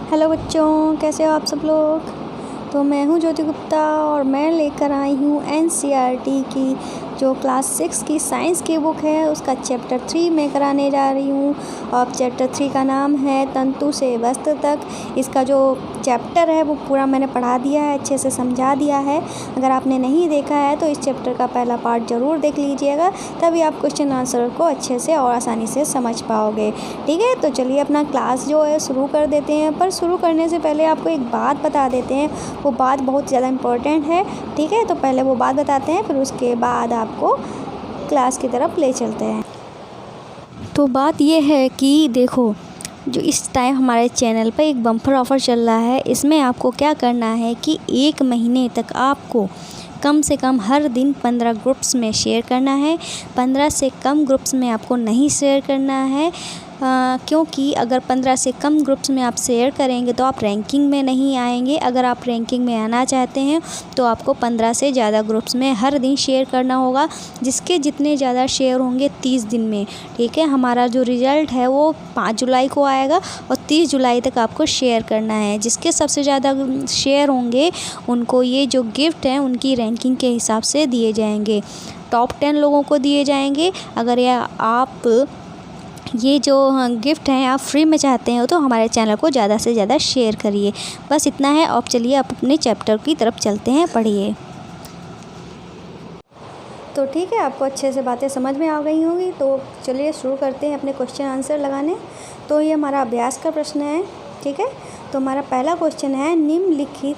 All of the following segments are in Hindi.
हेलो बच्चों, कैसे हो आप सब लोग। तो मैं हूँ ज्योति गुप्ता और मैं लेकर आई हूँ एनसीईआरटी की जो क्लास 6 की साइंस की बुक है उसका चैप्टर 3 में कराने जा रही हूँ। और चैप्टर 3 का नाम है तंतु से वस्त्र तक। इसका जो चैप्टर है वो पूरा मैंने पढ़ा दिया है, अच्छे से समझा दिया है। अगर आपने नहीं देखा है तो इस चैप्टर का पहला पार्ट ज़रूर देख लीजिएगा, तभी आप क्वेश्चन आंसर को अच्छे से और आसानी से समझ पाओगे। ठीक है, तो चलिए अपना क्लास जो है शुरू कर देते हैं। पर शुरू करने से पहले आपको एक बात बता देते हैं, वो बात बहुत ज़्यादा इम्पोर्टेंट है। ठीक है, तो पहले वो बात बताते हैं, फिर उसके बाद आपको क्लास की तरफ ले चलते हैं। तो बात ये है कि देखो, जो इस टाइम हमारे चैनल पे एक बम्पर ऑफ़र चल रहा है। इसमें आपको क्या करना है कि 1 महीने तक आपको कम से कम हर दिन 15 ग्रुप्स में शेयर करना है। 15 से कम ग्रुप्स में आपको नहीं शेयर करना है, क्योंकि अगर 15 से कम ग्रुप्स में आप शेयर करेंगे तो आप रैंकिंग में नहीं आएंगे। अगर आप रैंकिंग में आना चाहते हैं तो आपको 15 से ज़्यादा ग्रुप्स में हर दिन शेयर करना होगा, जिसके जितने ज़्यादा शेयर होंगे 30 दिन में। ठीक है, हमारा जो रिज़ल्ट है वो 5 जुलाई को आएगा और 30 जुलाई तक आपको शेयर करना है। जिसके सबसे ज़्यादा शेयर होंगे उनको ये जो गिफ्ट हैं उनकी रैंकिंग के हिसाब से दिए जाएंगे। टॉप 10 लोगों को दिए जाएंगे। अगर आप ये जो गिफ्ट हैं आप फ्री में चाहते हो तो हमारे चैनल को ज़्यादा से ज़्यादा शेयर करिए। बस इतना है। अब चलिए आप अपने चैप्टर की तरफ चलते हैं, पढ़िए। तो ठीक है, आपको अच्छे से बातें समझ में आ गई होंगी। तो चलिए शुरू करते हैं अपने क्वेश्चन आंसर लगाने। तो ये हमारा अभ्यास का प्रश्न है। ठीक है, तो हमारा पहला क्वेश्चन है, निम्नलिखित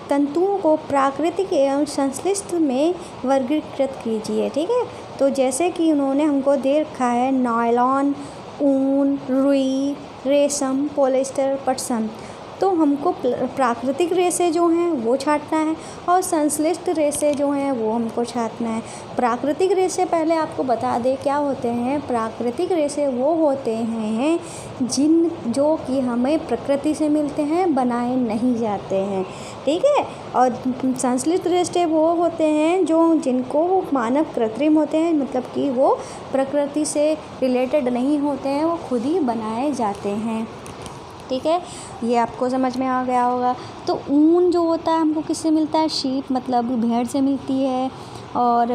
तंतुओं को प्राकृतिक एवं संश्लिष्ट में वर्गीकृत कीजिए। ठीक है, तो जैसे कि उन्होंने हमको दे रखा है नायलॉन, ऊन, रुई, रेशम, पॉलिएस्टर, पटसन। तो हमको प्राकृतिक रेशे जो हैं वो छांटना है और संश्लिष्ट रेशे जो हैं वो हमको छांटना है। प्राकृतिक रेशे पहले आपको बता दें क्या होते हैं। प्राकृतिक रेशे वो होते हैं जो कि हमें प्रकृति से मिलते हैं, बनाए नहीं जाते हैं। ठीक है, और संश्लिष्ट रेशे वो होते हैं जिनको मानव कृत्रिम होते हैं, मतलब कि वो प्रकृति से रिलेटेड नहीं होते हैं, वो खुद ही बनाए जाते हैं। ठीक है, ये आपको समझ में आ गया होगा। तो ऊन जो होता है हमको किससे मिलता है, शीप मतलब भेड़ से मिलती है। और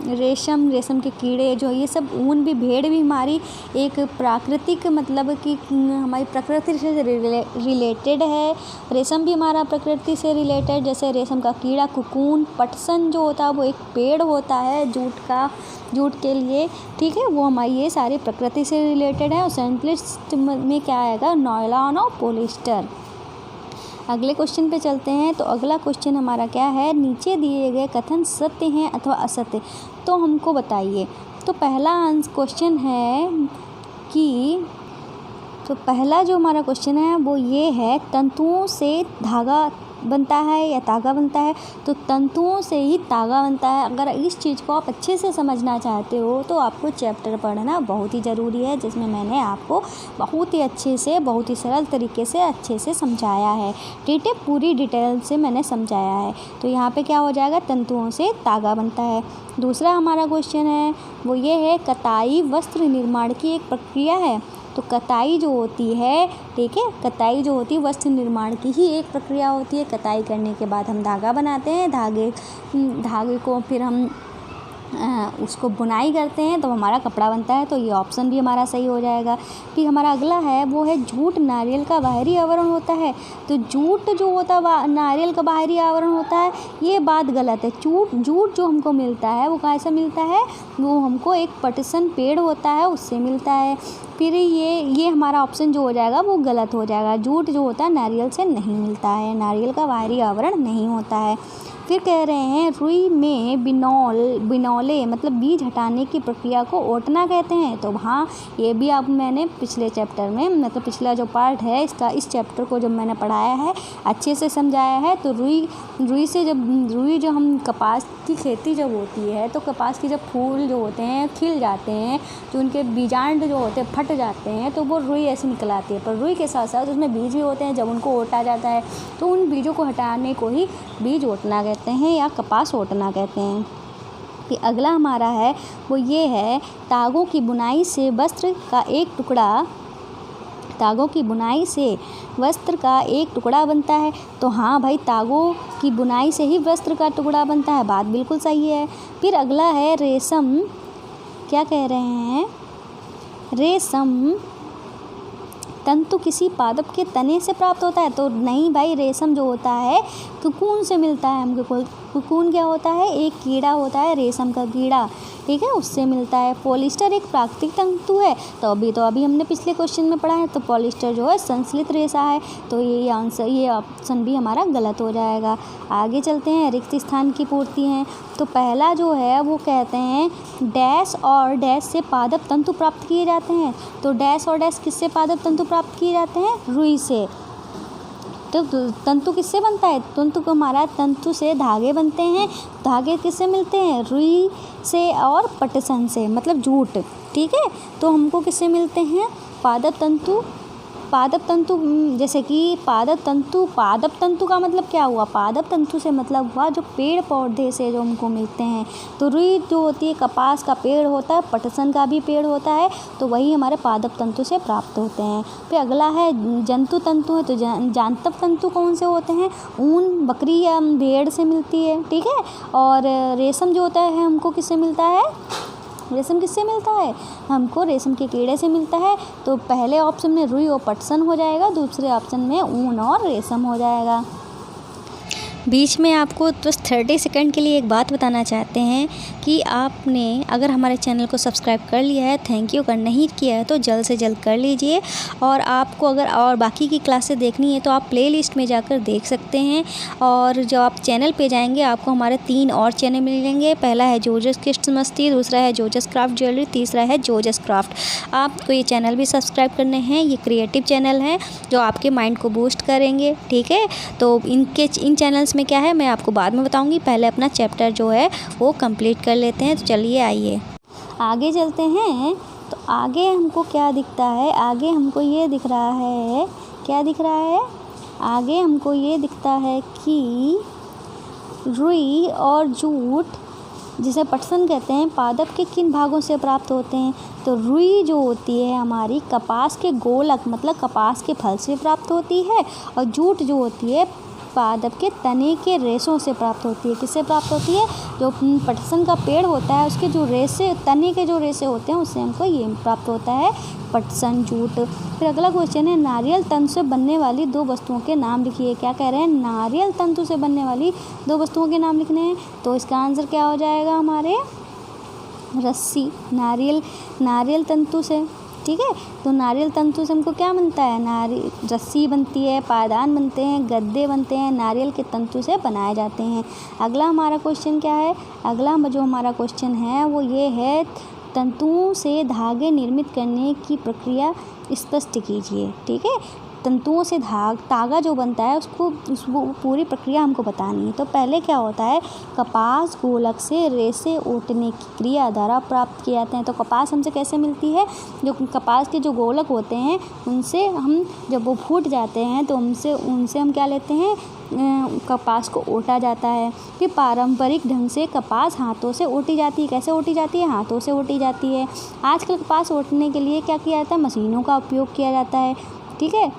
रेशम के कीड़े जो, ये सब ऊन भी, भेड़ भी हमारी एक प्राकृतिक मतलब कि हमारी प्रकृति से रिलेटेड है। रेशम भी हमारा प्रकृति से रिलेटेड, जैसे रेशम का कीड़ा कुकून। पटसन जो होता है वो एक पेड़ होता है जूट के लिए। ठीक है, वो हमारी ये सारी प्रकृति से रिलेटेड है। और संश्लिष्ट में क्या आएगा, नायलॉन और पॉलिएस्टर। अगले क्वेश्चन पे चलते हैं। तो अगला क्वेश्चन हमारा क्या है, नीचे दिए गए कथन सत्य हैं अथवा असत्य, तो हमको बताइए। तो पहला क्वेश्चन है कि तो पहला जो हमारा क्वेश्चन है वो ये है, तंतुओं से धागा बनता है या तागा बनता है। तो तंतुओं से ही तागा बनता है। अगर इस चीज़ को आप अच्छे से समझना चाहते हो तो आपको चैप्टर पढ़ना बहुत ही ज़रूरी है, जिसमें मैंने आपको बहुत ही अच्छे से, बहुत ही सरल तरीके से अच्छे से समझाया है। ठीक है, पूरी डिटेल से मैंने समझाया है। तो यहाँ पे क्या हो जाएगा, तंतुओं से तागा बनता है। दूसरा हमारा क्वेश्चन है वो ये है, कताई वस्त्र निर्माण की एक प्रक्रिया है। तो कताई जो होती है, ठीक है, कताई जो होती है वस्त्र निर्माण की ही एक प्रक्रिया होती है। कताई करने के बाद हम धागा बनाते हैं, धागे को फिर हम उसको बुनाई करते हैं तो हमारा कपड़ा बनता है। तो ये ऑप्शन भी हमारा सही हो जाएगा। फिर हमारा अगला है वो है, जूट नारियल का बाहरी आवरण होता है। तो जूट जो होता है नारियल का बाहरी आवरण होता है, ये बात गलत है। जूट जो हमको मिलता है वो कहाँ से मिलता है, वो हमको एक पटसन पेड़ होता है उससे मिलता है। फिर ये हमारा ऑप्शन जो हो जाएगा वो गलत हो जाएगा। जूट जो होता है नारियल से नहीं मिलता है, नारियल का बाहरी आवरण नहीं होता है। फिर कह रहे हैं, रुई में बिनौले मतलब बीज हटाने की प्रक्रिया को ओटना कहते हैं। तो हाँ, ये भी आप मैंने पिछले चैप्टर में, मतलब पिछला जो पार्ट है इसका, इस चैप्टर को जब मैंने पढ़ाया है अच्छे से समझाया है। तो रुई जो हम कपास की खेती जब होती है तो कपास की जब फूल जो होते हैं खिल जाते हैं, जो उनके बीजांड जो होते हैं फट जाते हैं, तो वो रुई ऐसे निकल आती है। पर रुई के साथ साथ उसमें बीज भी होते हैं। जब उनको ओटा जाता है तो उन बीजों को हटाने को ही बीज ओटना कहते हैं या कपास ओटना कहते हैं। कि अगला हमारा है वो ये है, तागों की बुनाई से वस्त्र का एक टुकड़ा तागों की बुनाई से वस्त्र का एक टुकड़ा बनता है। तो हाँ भाई, तागों की बुनाई से ही वस्त्र का टुकड़ा बनता है, बात बिल्कुल सही है। फिर अगला है रेशम, क्या कह रहे हैं, रेशम तंतु किसी पादप के तने से प्राप्त होता है। तो नहीं भाई, रेशम जो होता है कोकून से मिलता है हमको। कोकून क्या होता है, एक कीड़ा होता है, रेशम का कीड़ा, ठीक है, उससे मिलता है। पॉलिस्टर एक प्राकृतिक तंतु है। तो अभी हमने पिछले क्वेश्चन में पढ़ा है, तो पॉलिस्टर जो है संश्लेषित रेशा है। तो ये ऑप्शन भी हमारा गलत हो जाएगा। आगे चलते हैं, रिक्त स्थान की पूर्ति है। तो पहला जो है वो कहते हैं डैश और डैश से पादप तंतु प्राप्त किए जाते हैं। तो डैश और डैश किससे पादप तंतु प्राप्त किए जाते हैं, रुई से। तो तंतु किससे बनता है, तंतु से धागे बनते हैं। धागे किससे मिलते हैं, रुई से और पटसन से, मतलब जूट, ठीक है। तो हमको किससे मिलते हैं, पादप तंतु। जैसे कि पादप तंतु का मतलब क्या हुआ, पादप तंतु से मतलब हुआ जो पेड़ पौधे से जो हमको मिलते हैं। तो रुई जो होती है कपास का पेड़ होता है, पटसन का भी पेड़ होता है, तो वही हमारे पादप तंतु से प्राप्त होते हैं। फिर अगला है जंतु तंतु है। तो जांतव तंतु कौन से होते हैं, ऊन बकरी या भेड़ से मिलती है, ठीक है। और रेशम जो होता है हमको किससे मिलता है, रेशम किससे मिलता है, हमको रेशम के कीड़े से मिलता है। तो पहले ऑप्शन में रुई और पटसन हो जाएगा, दूसरे ऑप्शन में ऊन और रेशम हो जाएगा। बीच में आपको बस 30 सेकंड के लिए एक बात बताना चाहते हैं कि आपने अगर हमारे चैनल को सब्सक्राइब कर लिया है, थैंक यू। अगर नहीं किया है तो जल्द से जल्द कर लीजिए। और आपको अगर और बाकी की क्लासेस देखनी है तो आप प्लेलिस्ट में जाकर देख सकते हैं। और जब आप चैनल पे जाएंगे आपको हमारे 3 और चैनल मिलेंगे। पहला है जोजस किड्स मस्ती, दूसरा है जोजस क्राफ्ट ज्वेलरी, तीसरा है जोजस क्राफ्ट। आपको ये चैनल भी सब्सक्राइब करने हैं। ये क्रिएटिव चैनल हैं जो आपके माइंड को बूस्ट करेंगे, ठीक है। तो इन चैनल्स में क्या है मैं आपको बाद में बताऊंगी। पहले अपना चैप्टर जो है वो कंप्लीट कर लेते हैं। तो चलिए आइए आगे चलते हैं। तो आगे हमको क्या दिखता है, आगे हमको ये दिख रहा है, क्या दिख रहा है, आगे हमको ये दिखता है कि रुई और जूट जिसे पटसन कहते हैं पादप के किन भागों से प्राप्त होते हैं। तो रुई जो होती है हमारी कपास के गोलक मतलब कपास के फल से प्राप्त होती है। और जूट जो होती है पादप के तने के रेशों से प्राप्त होती है। किससे प्राप्त होती है, जो पटसन का पेड़ होता है उसके जो रेशे, तने के जो रेशे होते हैं उससे हमको ये प्राप्त होता है, पटसन, जूट। फिर अगला क्वेश्चन है नारियल तंतु से बनने वाली 2 वस्तुओं के नाम लिखिए। क्या कह रहे हैं, नारियल तंतु से बनने वाली 2 वस्तुओं के नाम लिखने हैं। तो इसका आंसर क्या हो जाएगा हमारे, रस्सी। नारियल तंतु से, ठीक है। तो नारियल तंतु से हमको क्या बनता है, रस्सी बनती है, पायदान बनते हैं, गद्दे बनते हैं, नारियल के तंतु से बनाए जाते हैं। अगला हमारा क्वेश्चन क्या है, अगला जो हमारा क्वेश्चन है वो ये है, तंतुओं से धागे निर्मित करने की प्रक्रिया स्पष्ट कीजिए, ठीक है। तंतुओं से तागा जो बनता है उसको पूरी प्रक्रिया हमको बतानी है। तो पहले क्या होता है, कपास गोलक से रेशे ओटने की क्रिया द्वारा प्राप्त किए जाते हैं। तो कपास हमसे कैसे मिलती है, जो कपास के जो गोलक होते हैं उनसे हम जब वो फूट जाते हैं तो उनसे हम क्या लेते हैं, कपास को ओटा जाता है। फिर पारंपरिक ढंग से कपास हाथों से ओटी जाती है। कैसे ओटी जाती है, हाथों से ओटी जाती है। आजकल कपास ओटने के लिए क्या किया जाता है, मशीनों का उपयोग किया जाता है, ठीक है।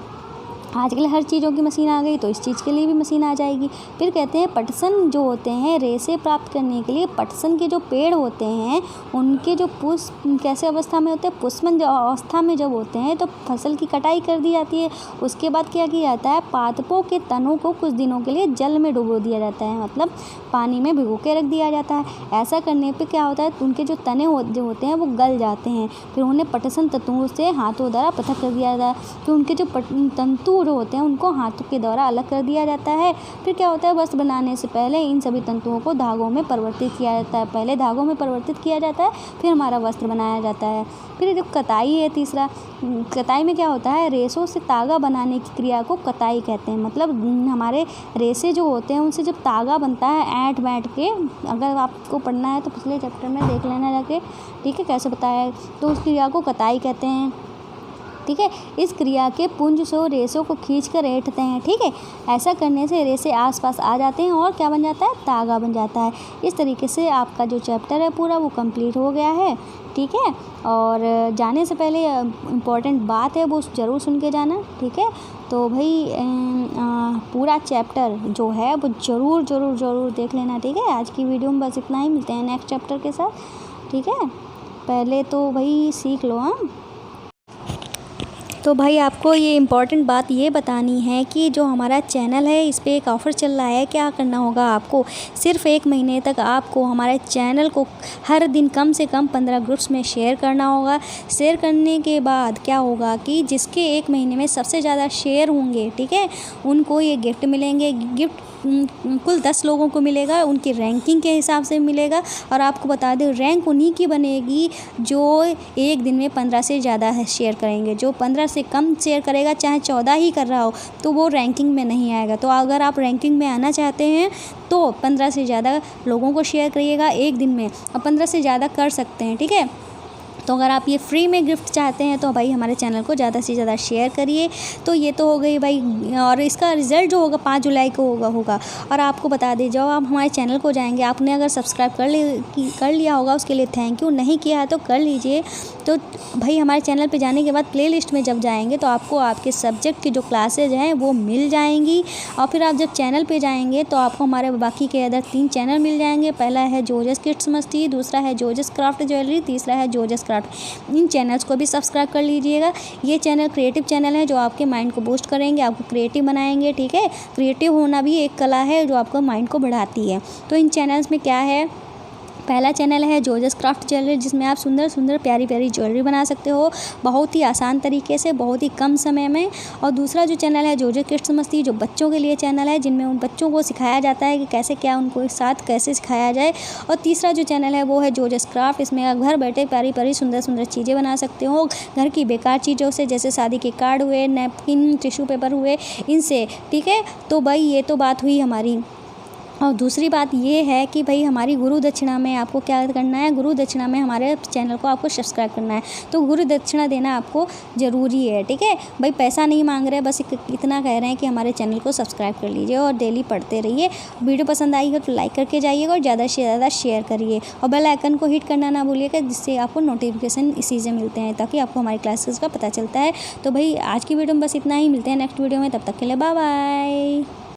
आजकल हर चीज़ों की मशीन आ गई तो इस चीज़ के लिए भी मशीन आ जाएगी। फिर कहते हैं पटसन जो होते हैं रेशे प्राप्त करने के लिए पटसन के जो पेड़ होते हैं उनके जो पुष्प कैसे अवस्था में होते हैं, पुष्पन अवस्था में जब होते हैं तो फसल की कटाई कर दी जाती है। उसके बाद क्या किया जाता है, पादपों के तनों को कुछ दिनों के लिए जल में डुबो दिया जाता है, मतलब पानी में भिगो के रख दिया जाता है। ऐसा करने पर क्या होता है, उनके जो तने जो होते हैं वो गल जाते हैं। फिर उन्हें पटसन तंतुओं से हाथों द्वारा पृथक कर दिया जाता है। फिर उनके जो तंतु जो होते हैं उनको हाथों के द्वारा अलग कर दिया जाता है। फिर क्या होता है, वस्त्र बनाने से पहले इन सभी तंतुओं को धागों में परिवर्तित किया जाता है। पहले धागों में परिवर्तित किया जाता है, फिर हमारा वस्त्र बनाया जाता है। फिर जो कताई है तीसरा, कताई में क्या होता है, रेशों से तागा बनाने की क्रिया को कताई कहते हैं। मतलब हमारे रेशे जो होते हैं उनसे जब तागा बनता है ऐंठ बैठ के, अगर आपको पढ़ना है तो पिछले चैप्टर में देख लेना जाके, ठीक है, कैसे बताया है। तो उस क्रिया को कताई कहते हैं। ठीक है। इस क्रिया के पुंज से रेशों को खींच कर ऐंठते हैं, ठीक है। ऐसा करने से रेशे आसपास आ जाते हैं और क्या बन जाता है, तागा बन जाता है। इस तरीके से आपका जो चैप्टर है पूरा वो कंप्लीट हो गया है, ठीक है। और जाने से पहले इम्पॉर्टेंट बात है वो ज़रूर सुन के जाना, ठीक है। तो भाई पूरा चैप्टर जो है वो ज़रूर देख लेना, ठीक है। आज की वीडियो में बस इतना ही, मिलते हैं नेक्स्ट चैप्टर के साथ, ठीक है। पहले तो भाई सीख लो। हाँ, तो भाई आपको ये इम्पॉर्टेंट बात ये बतानी है कि जो हमारा चैनल है इस पर एक ऑफ़र चल रहा है। क्या करना होगा आपको, सिर्फ 1 महीने तक आपको हमारे चैनल को हर दिन कम से कम 15 ग्रुप्स में शेयर करना होगा। शेयर करने के बाद क्या होगा कि जिसके 1 महीने में सबसे ज़्यादा शेयर होंगे, ठीक है, उनको ये गिफ्ट मिलेंगे। गिफ्ट कुल 10 लोगों को मिलेगा, उनकी रैंकिंग के हिसाब से मिलेगा। और आपको बता दें रैंक उन्हीं की बनेगी जो एक दिन में 15 से ज़्यादा शेयर करेंगे। जो 15 से कम शेयर करेगा, चाहे 14 ही कर रहा हो, तो वो रैंकिंग में नहीं आएगा। तो अगर आप रैंकिंग में आना चाहते हैं तो 15 से ज़्यादा लोगों को शेयर करिएगा एक दिन में, और 15 से ज़्यादा कर सकते हैं, ठीक है। तो अगर आप ये फ्री में गिफ्ट चाहते हैं तो भाई हमारे चैनल को ज़्यादा से ज़्यादा शेयर करिए। तो ये तो हो गई भाई, और इसका रिज़ल्ट जो होगा 5 जुलाई को होगा। और आपको बता दें, जब आप हमारे चैनल को जाएंगे, आपने अगर सब्सक्राइब कर लिया होगा उसके लिए थैंक यू, नहीं किया है तो कर लीजिए। तो भाई हमारे चैनल पे जाने के बाद प्लेलिस्ट में जब जाएंगे तो आपको आपके सब्जेक्ट की जो क्लासेज हैं वो मिल जाएंगी। और फिर आप जब चैनल पे जाएंगे तो आपको हमारे बाकी के अदर 3 चैनल मिल जाएंगे। पहला है जोजस किड्स मस्ती, दूसरा है जोजस क्राफ्ट ज्वेलरी, तीसरा है जोजस क्राफ्ट। इन चैनल्स को भी सब्सक्राइब कर लीजिएगा। ये चैनल क्रिएटिव चैनल है जो आपके माइंड को बूस्ट करेंगे, आपको क्रिएटिव बनाएंगे, ठीक है। क्रिएटिव होना भी एक कला है जो आपको माइंड को बढ़ाती है। तो इन चैनल्स में क्या है, पहला चैनल है जोजस क्राफ्ट ज्वेलरी, जिसमें आप सुंदर प्यारी ज्वेलरी बना सकते हो बहुत ही आसान तरीके से, बहुत ही कम समय में। और दूसरा जो चैनल है जोजस किड्स मस्ती, जो बच्चों के लिए चैनल है, जिनमें उन बच्चों को सिखाया जाता है कि कैसे क्या उनको एक साथ कैसे सिखाया जाए। और तीसरा जो चैनल है वो है जोजस क्राफ्ट, इसमें आप घर बैठे प्यारी सुंदर चीज़ें बना सकते हो घर की बेकार चीज़ों से, जैसे शादी के कार्ड हुए, नैपकिन, टिश्यू पेपर हुए, इनसे, ठीक है। तो भाई ये तो बात हुई हमारी। और दूसरी बात ये है कि भाई हमारी गुरु दक्षिणा में आपको क्या करना है, गुरु दक्षिणा में हमारे चैनल को आपको सब्सक्राइब करना है। तो गुरु दक्षिणा देना आपको ज़रूरी है, ठीक है। भाई पैसा नहीं मांग रहे, बस इतना कह रहे हैं कि हमारे चैनल को सब्सक्राइब कर लीजिए और डेली पढ़ते रहिए। वीडियो पसंद आई हो तो लाइक करके जाइएगा और ज़्यादा से ज़्यादा शेयर करिए। और बेल आइकन को हिट करना ना भूलिएगा, जिससे आपको नोटिफिकेशन इसी से मिलते हैं, ताकि आपको हमारी क्लासेस का पता चलता है। तो भाई आज की वीडियो में बस इतना ही, मिलते हैं नेक्स्ट वीडियो में, तब तक के लिए बाय बाय।